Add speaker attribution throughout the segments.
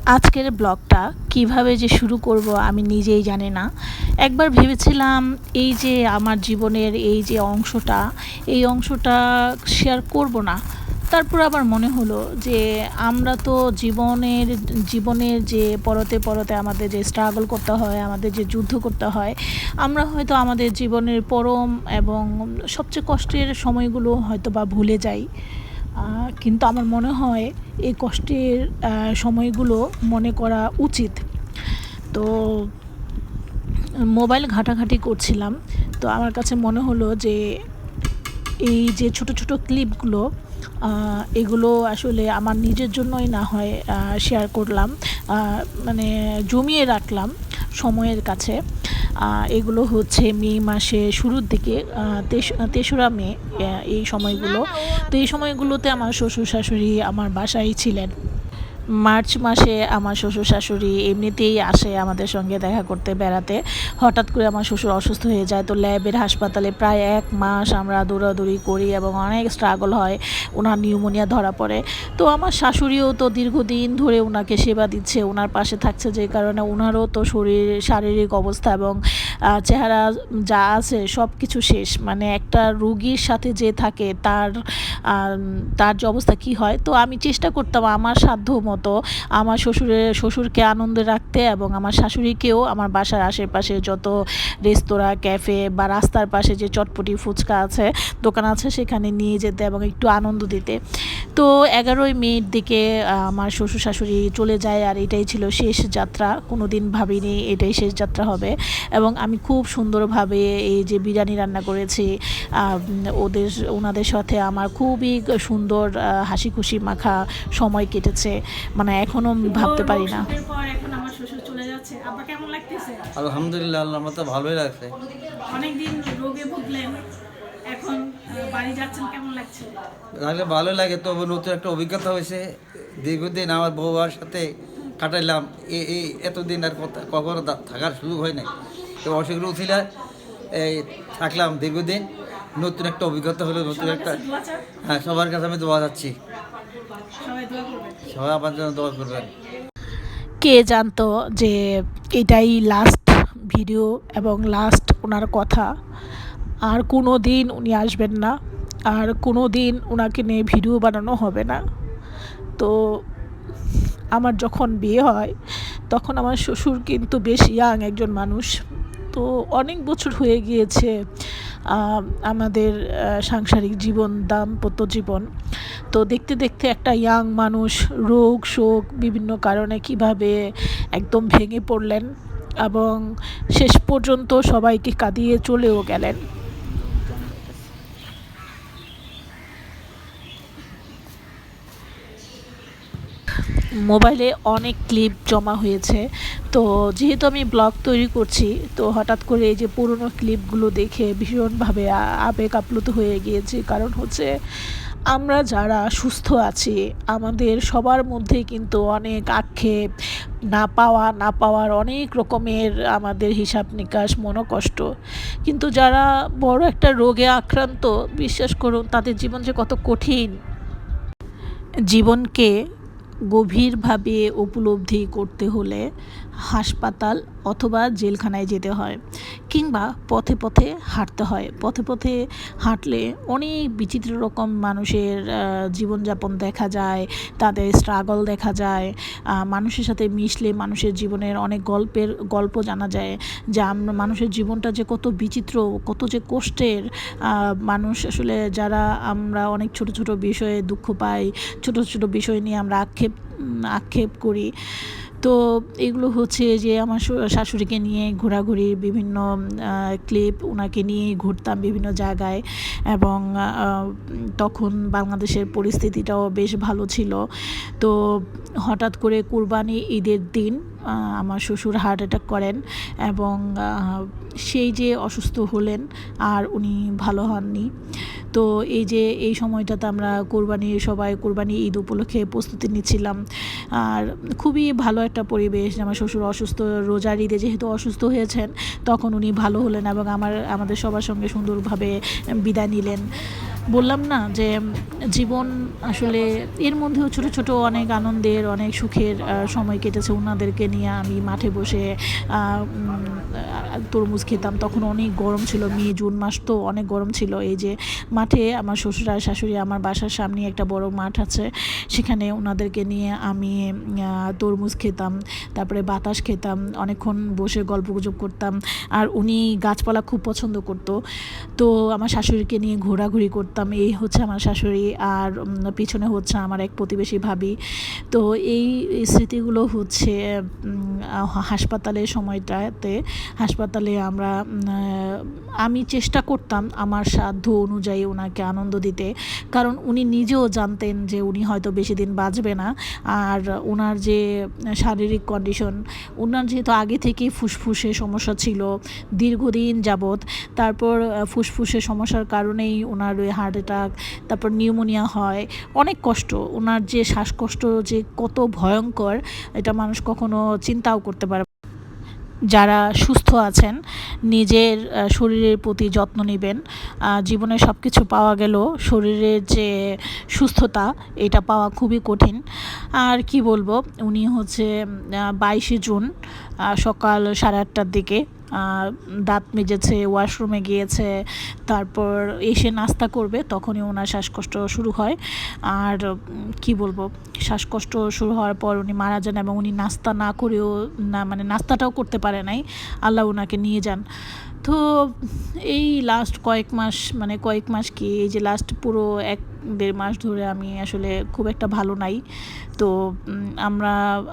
Speaker 1: আজকের ব্লগটা কিভাবে যে শুরু করব আমি নিজেই জানি না। একবার ভেবেছিলাম এই যে আমার জীবনের এই যে অংশটা, এই অংশটা শেয়ার করব না। তারপর আবার মনে হলো যে আমরা তো জীবনের যে পরতে পরতে আমাদের যে স্ট্রাগল করতে হয়, আমাদের যে যুদ্ধ করতে হয়, আমরা হয়তো আমাদের জীবনের পরম এবং সবচেয়ে কষ্টের সময়গুলো হয়তো বা ভুলে যাই। কিন্তু আমার মনে হয় এই কষ্টের সময়গুলো মনে করা উচিত। তো মোবাইল ঘাঁটাঘাঁটি করছিলাম, তো আমার কাছে মনে হলো যে এই যে ছোট ছোট ক্লিপগুলো, এগুলো আসলে আমার নিজের জন্যই না হয় শেয়ার করলাম, মানে জমিয়ে রাখলাম সময়ের কাছে। এগুলো হচ্ছে মে মাসে শুরুর দিকে, তেসরা মে, এই সময়গুলো। তো এই সময়গুলোতে আমার শ্বশুর শাশুড়ি আমার বাসায় ছিলেন। মার্চ মাসে আমার শ্বশুর শাশুড়ি এমনিতেই আসে আমাদের সঙ্গে দেখা করতে, বেড়াতে। হঠাৎ করে আমার শ্বশুর অসুস্থ হয়ে যায়, তো ল্যাবের হাসপাতালে প্রায় 1 মাস আমরা দৌড়াদৌড়ি করি এবং অনেক স্ট্রাগল হয়। ওনার নিউমোনিয়া ধরা পড়ে। তো আমার শাশুড়িও তো দীর্ঘদিন ধরে ওনাকে সেবা দিচ্ছে, ওনার পাশে থাকছে, যে কারণে ওনারও তো শারীরিক অবস্থা এবং চেহারা যা আছে সব কিছু শেষ। মানে একটা রুগীর সাথে যে থাকে তার যে অবস্থা কী হয়। তো আমি চেষ্টা করতাম আমার সাধ্য মতো আমার শ্বশুরকে আনন্দে রাখতে এবং আমার শাশুড়িকেও আমার বাসার আশেপাশে যত রেস্তোরাঁ, ক্যাফে বা রাস্তার পাশে যে চটপটি ফুচকা আছে, দোকান আছে, সেখানে নিয়ে যেতে এবং একটু আনন্দ দিতে। তো 11ই মের দিকে আমার শ্বশুর শাশুড়ি চলে যায়, আর এটাই ছিল শেষ যাত্রা। কোনো দিন ভাবিনি এটাই শেষ যাত্রা হবে। এবং আমি খুব সুন্দরভাবে এই যে বিরিয়ানি রান্না করেছি, ওনাদের সাথে আমার খুবই সুন্দর হাসি খুশি মাখা সময় কেটেছে। মানে এখনো ভাবতে পারি না। এখন আমার শ্বশুর চলে যাচ্ছে, আব্বা কেমন লাগতেছে?
Speaker 2: আলহামদুলিল্লাহ, আল্লাহ আমার তো ভালোই লাগছে।
Speaker 1: অনেকদিন রোগে ভুগলেন, এখন বাড়ি যাচ্ছেন, কেমন লাগছে?
Speaker 2: তাহলে ভালো লাগে, তবে নতুন একটা অভিজ্ঞতা হয়েছে। দীর্ঘদিন আমার বউয়ার সাথে কাটাইলাম, এই এতদিন আর কখনো থাকার সুযোগ হয় নাই। তো অসুবিধা ছিল, এই থাকলাম দীর্ঘদিন, নতুন একটা অভিজ্ঞতা হলো, নতুন একটা। হ্যাঁ, সবার কাছে আমি দোয়া যাচ্ছি, সবাই আমার জন্য দোয়া করবেন।
Speaker 1: কে জানতো যে এটাই লাস্ট ভিডিও এবং লাস্ট ওনার কথা। আর কোনো দিন উনি আসবেন না, আর কোনো দিন ওনাকে নিয়ে ভিডিও বানানো হবে না। তো আমার যখন বিয়ে হয় তখন আমার শ্বশুর কিন্তু বেশ ইয়াং একজন মানুষ। তো অনেক বছর হয়ে গিয়েছে আমাদের সাংসারিক জীবন, দাম্পত্য জীবন। তো দেখতে দেখতে একটা ইয়াং মানুষ রোগ শোক বিভিন্ন কারণে কিভাবে একদম ভেঙে পড়লেন এবং শেষ পর্যন্ত সবাইকে কাঁদিয়ে চলেও গেলেন। মোবাইলে অনেক ক্লিপ জমা হয়েছে। তো যেহেতু আমি ব্লগ তৈরি করছি, তো হঠাৎ করে এই যে পুরনো ক্লিপগুলো দেখে ভীষণভাবে আবেগ আপ্লুত হয়ে গিয়েছি। কারণ হচ্ছে আমরা যারা সুস্থ আছি, আমাদের সবার মধ্যে কিন্তু অনেক আক্ষেপ, না পাওয়ার অনেক রকমের আমাদের হিসাব নিকাশ, মনোকষ্ট। কিন্তু যারা বড় একটা রোগে আক্রান্ত, বিশ্বাস করুন তাদের জীবন যে কত কঠিন। জীবনকে গভীরভাবে উপলব্ধি করতে হলে হাসপাতাল অথবা জেলখানায় যেতে হয়, কিংবা পথে পথে হাঁটতে হয়। পথে পথে হাঁটলে অনেক বিচিত্র রকম মানুষের জীবনযাপন দেখা যায়, তাদের স্ট্রাগল দেখা যায়। মানুষের সাথে মিশলে মানুষের জীবনের অনেক গল্প জানা যায়, যে মানুষের জীবনটা যে কত বিচিত্র, কত যে কষ্টের। মানুষ আসলে যারা আমরা অনেক ছোট ছোট বিষয়ে দুঃখ পাই, ছোট ছোট বিষয় নিয়ে আমরা আক্ষেপ করি। তো এগুলো হচ্ছে যে আমার শাশুড়িকে নিয়ে ঘোরাঘুরির বিভিন্ন ক্লিপ, ওনাকে নিয়ে ঘুরতাম বিভিন্ন জায়গায়। এবং তখন বাংলাদেশের পরিস্থিতিটাও বেশ ভালো ছিল। তো হঠাৎ করে কুরবানি ঈদের দিন আমার শ্বশুর হার্ট অ্যাটাক করেন এবং সেই যে অসুস্থ হলেন, আর উনি ভালো হননি। তো এই সময়টাতে আমরা কোরবানি ঈদ উপলক্ষে প্রস্তুতি নিচ্ছিলাম। আর খুবই ভালো একটা পরিবেশ। আমার শ্বশুর অসুস্থ, রোজার ঈদে যেহেতু অসুস্থ হয়েছেন, তখন উনি ভালো হলেন এবং আমাদের সবার সঙ্গে সুন্দরভাবে বিদায় নিলেন। বললাম না যে জীবন আসলে এর মধ্যেও ছোট ছোট অনেক আনন্দের অনেক সুখের সময় কেটেছে ওনাদেরকে নিয়ে। আমি মাঠে বসে তরমুজ খেতাম, তখন অনেক গরম ছিল, মে জুন মাস তো অনেক গরম ছিল। এই যে মাঠে আমার শ্বশুর আর শাশুড়ি, আমার বাসার সামনে একটা বড় মাঠ আছে, সেখানে ওনাদেরকে নিয়ে আমি তরমুজ খেতাম, তারপরে বাতাস খেতাম, অনেকক্ষণ বসে গল্পগুজব করতাম। আর উনি গাছপালা খুব পছন্দ করতো, তো আমার শাশুড়িকে নিয়ে ঘোরাঘুরি করতাম। এই হচ্ছে আমার শাশুড়ি, আর পিছনে হচ্ছে আমার এক প্রতিবেশী ভাবি। তো এই স্মৃতিগুলো হচ্ছে হাসপাতালের সময়টাতে। হাসপাতালে আমি চেষ্টা করতাম আমার সাধ্য অনুযায়ী ওনাকে আনন্দ দিতে, কারণ উনি নিজেও জানতেন যে উনি হয়তো বেশি দিন বাঁচবে না। আর ওনার যে শারীরিক কন্ডিশন, ওনার যেহেতু আগে থেকেই ফুসফুসে সমস্যা ছিল দীর্ঘদিন যাবৎ, তারপর ফুসফুসে সমস্যার কারণেই ওনার ওই হার্ট অ্যাটাক, তারপর নিউমোনিয়া হয়, অনেক কষ্ট। ওনার যে শ্বাসকষ্ট যে কত ভয়ঙ্কর, এটা মানুষ কখনো চিন্তাও করতে পারে। যারা সুস্থ আছেন নিজের শরীরের প্রতি যত্ন নেবেন। জীবনে সব কিছু পাওয়া গেল, শরীরের যে সুস্থতা এটা পাওয়া খুবই কঠিন। আর কি বলবো, উনি হচ্ছে 22শে জুন সকাল 8:30টার দিকে দাঁত মেজেছে, ওয়াশরুমে গিয়েছে, তারপর এসে নাস্তা করবে, তখনই ওনার শ্বাসকষ্ট শুরু হয়। আর কি বলবো, শ্বাসকষ্ট শুরু হওয়ার পর উনি মারা যান, এবং উনি নাস্তা না করেও মানে নাস্তাটাও করতে পারে নাই, আল্লাহ ওনাকে নিয়ে যান। তো এই লাস্ট কয়েক মাস কি, এই যে লাস্ট পুরো 1-1.5 মাস ধরে আমি আসলে খুব একটা ভালো নাই। তো আমরা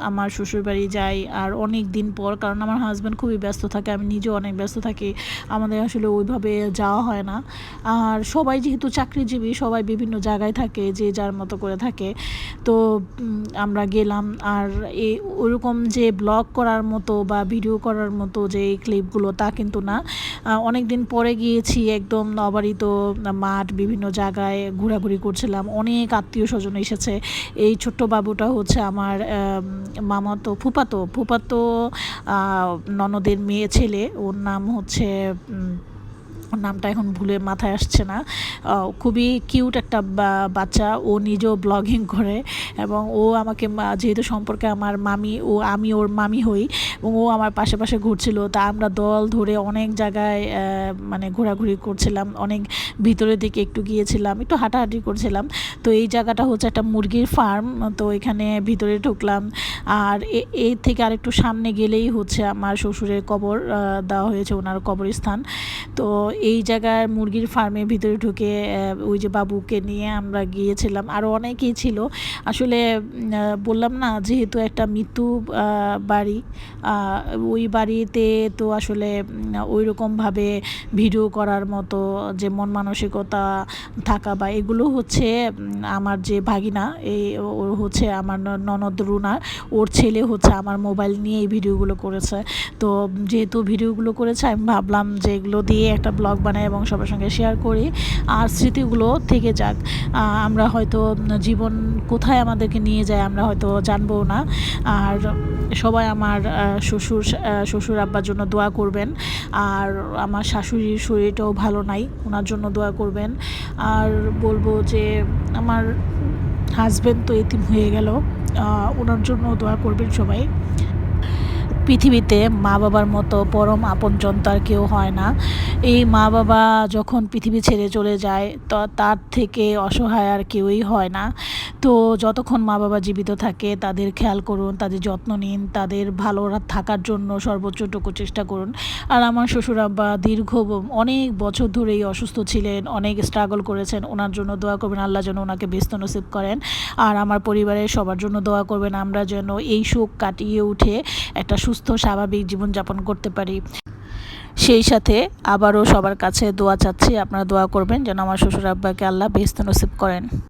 Speaker 1: আমার শ্বশুরবাড়ি যাই, আর অনেক দিন পর, কারণ আমার হাজব্যান্ড খুবই ব্যস্ত থাকে, আমি নিজেও অনেক ব্যস্ত থাকি, আমাদের আসলে ওইভাবে যাওয়া হয় না। আর সবাই যেহেতু চাকরিজীবী, সবাই বিভিন্ন জায়গায় থাকে, যে যার মতো করে থাকে। তো আমরা গেলাম, আর ওরকম যে ব্লগ করার মতো বা ভিডিও করার মতো যে ক্লিপগুলো, তা কিন্তু না। অনেক দিন পরে গিয়েছি, একদম অবারিত মাঠ, বিভিন্ন জায়গায় ঘোরাঘুরি করছিলাম, অনেক আত্মীয় স্বজন এসেছে। এই ছোট্ট বাবুটা হচ্ছে আমার ফুপাতো ননদের মেয়ে ছেলে, ওর নাম হচ্ছে ওর নামটা এখন ভুলে মাথায় আসছে না। খুবই কিউট একটা বাচ্চা, ও নিজেও ব্লগিং করে, এবং ও আমাকে যেহেতু সম্পর্কে আমার মামি, আমি ওর মামি হই, এবং ও আমার পাশে পাশে ঘুরছিল। তা আমরা দল ধরে অনেক জায়গায় মানে ঘোরাঘুরি করছিলাম, অনেক ভিতরের দিকে একটু গিয়েছিলাম, একটু হাঁটাহাঁটি করছিলাম। তো এই জায়গাটা হচ্ছে একটা মুরগির ফার্ম, তো এখানে ভিতরে ঢুকলাম। আর এর থেকে আরেকটু সামনে গেলেই হচ্ছে আমার শ্বশুরের কবর দেওয়া হয়েছে, ওনার কবরস্থান। তো এই জায়গার মুরগির ফার্মের ভিতরে ঢুকে ওই যে বাবুকে নিয়ে আমরা গিয়েছিলাম, আরও অনেকেই ছিল। আসলে বললাম না, যেহেতু একটা মৃত্যু বাড়ি, ওই বাড়িতে তো আসলে ওই রকমভাবে ভিডিও করার মতো যে মন মানসিকতা থাকা বা এগুলো হচ্ছে আমার যে ভাগিনা, ওর হচ্ছে আমার ননদ রুনা, ওর ছেলে হচ্ছে আমার মোবাইল নিয়ে এই ভিডিওগুলো করেছে। তো যেহেতু ভিডিওগুলো করেছে, আমি ভাবলাম যে এগুলো দিয়ে একটা ব্লগ বানাই এবং সবার সঙ্গে শেয়ার করি, আর স্মৃতিগুলো থেকে যাক। আমরা হয়তো জীবন কোথায় আমাদেরকে নিয়ে যায় আমরা হয়তো জানবো না। আর সবাই আমার শ্বশুর আব্বার জন্য দোয়া করবেন, আর আমার শাশুড়ির শরীরটাও ভালো নাই, ওনার জন্য দোয়া করবেন। আর বলবো যে আমার হাজব্যান্ড তো এতিম হয়ে গেল, ওনার জন্য দোয়া করবেন সবাই। পৃথিবীতে মা বাবার মতো পরম আপনজন তার কেউ হয় না। এই মা বাবা যখন পৃথিবী ছেড়ে চলে যায়, তো তার থেকে অসহায় আর কেউই হয় না। তো যতক্ষণ মা বাবা জীবিত থাকে তাদের খেয়াল করুন, তাদের যত্ন নিন, তাদের ভালো থাকার জন্য সর্বোচ্চটুকু চেষ্টা করুন। আর আমার শ্বশুর আব্বা অনেক বছর ধরেই অসুস্থ ছিলেন, অনেক স্ট্রাগল করেছেন, ওনার জন্য দোয়া করবেন, আল্লাহ যেন ওনাকে ব্যস্ত নসিব করেন। আর আমার পরিবারের সবার জন্য দোয়া করবেন, আমরা যেন এই শোক কাটিয়ে উঠে একটা সুস্থ স্বাভাবিক জীবনযাপন করতে পারি। সেই সাথে আবারও সবার কাছে দোয়া চাচ্ছি, আপনারা দোয়া করবেন যেন আমার শ্বশুর আব্বাকে আল্লাহ বেহেশত নসিব করেন।